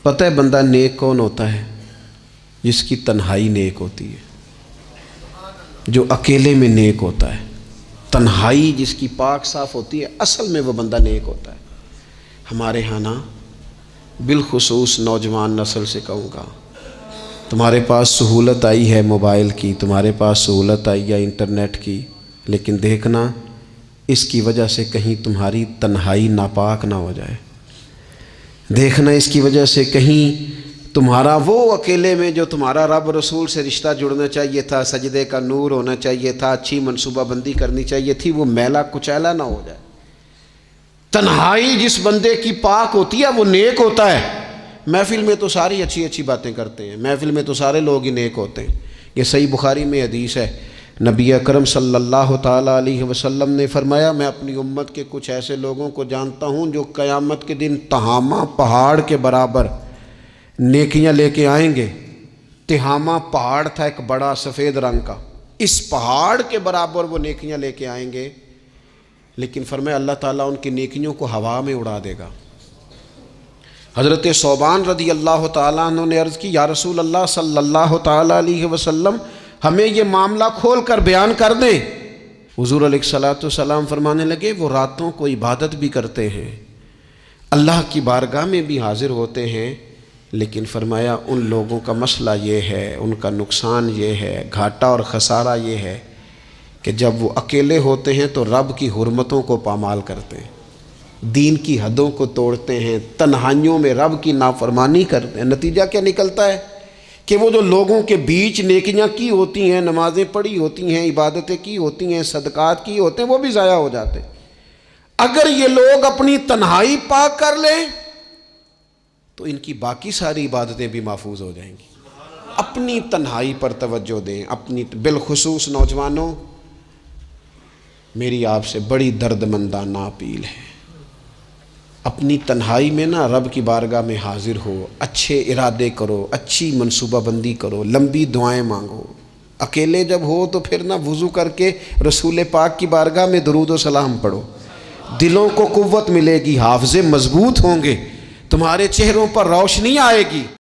پتہ ہے بندہ نیک کون ہوتا ہے؟ جس کی تنہائی نیک ہوتی ہے، جو اکیلے میں نیک ہوتا ہے۔ تنہائی جس کی پاک صاف ہوتی ہے، اصل میں وہ بندہ نیک ہوتا ہے۔ ہمارے ہاں نا بالخصوص نوجوان نسل سے کہوں گا، تمہارے پاس سہولت آئی ہے موبائل کی، تمہارے پاس سہولت آئی ہے انٹرنیٹ کی، لیکن دیکھنا اس کی وجہ سے کہیں تمہاری تنہائی ناپاک نہ ہو جائے۔ دیکھنا اس کی وجہ سے کہیں تمہارا وہ اکیلے میں جو تمہارا رب رسول سے رشتہ جڑنا چاہیے تھا، سجدے کا نور ہونا چاہیے تھا، اچھی منصوبہ بندی کرنی چاہیے تھی، وہ میلا کچیلا نہ ہو جائے۔ تنہائی جس بندے کی پاک ہوتی ہے وہ نیک ہوتا ہے۔ محفل میں تو ساری اچھی اچھی باتیں کرتے ہیں، محفل میں تو سارے لوگ ہی نیک ہوتے ہیں۔ یہ صحیح بخاری میں حدیث ہے، نبی اکرم صلی اللہ تعالیٰ علیہ وسلم نے فرمایا، میں اپنی امت کے کچھ ایسے لوگوں کو جانتا ہوں جو قیامت کے دن تہامہ پہاڑ کے برابر نیکیاں لے کے آئیں گے۔ تہامہ پہاڑ تھا ایک بڑا سفید رنگ کا، اس پہاڑ کے برابر وہ نیکیاں لے کے آئیں گے، لیکن فرمایا اللہ تعالیٰ ان کی نیکیوں کو ہوا میں اڑا دے گا۔ حضرت ثوبان رضی اللہ تعالیٰ عنہ نے عرض کی، یا رسول اللہ صلی اللہ تعالیٰ علیہ وسلم ہمیں یہ معاملہ کھول کر بیان کر دیں۔ حضور علیہ الصلوۃ والسلام فرمانے لگے، وہ راتوں کو عبادت بھی کرتے ہیں، اللہ کی بارگاہ میں بھی حاضر ہوتے ہیں، لیکن فرمایا ان لوگوں کا مسئلہ یہ ہے، ان کا نقصان یہ ہے، گھاٹا اور خسارہ یہ ہے کہ جب وہ اکیلے ہوتے ہیں تو رب کی حرمتوں کو پامال کرتے ہیں، دین کی حدوں کو توڑتے ہیں، تنہائیوں میں رب کی نافرمانی کرتے ہیں۔ نتیجہ کیا نکلتا ہے کہ وہ جو لوگوں کے بیچ نیکیاں کی ہوتی ہیں، نمازیں پڑھی ہوتی ہیں، عبادتیں کی ہوتی ہیں، صدقات کی ہوتے ہیں، وہ بھی ضائع ہو جاتے ہیں۔ اگر یہ لوگ اپنی تنہائی پاک کر لیں تو ان کی باقی ساری عبادتیں بھی محفوظ ہو جائیں گی۔ اپنی تنہائی پر توجہ دیں، اپنی بالخصوص نوجوانوں، میری آپ سے بڑی درد مندانہ اپیل ہے، اپنی تنہائی میں نا رب کی بارگاہ میں حاضر ہو، اچھے ارادے کرو، اچھی منصوبہ بندی کرو، لمبی دعائیں مانگو۔ اکیلے جب ہو تو پھر نا وضو کر کے رسول پاک کی بارگاہ میں درود و سلام پڑھو، دلوں کو قوت ملے گی، حافظے مضبوط ہوں گے، تمہارے چہروں پر روشنی آئے گی۔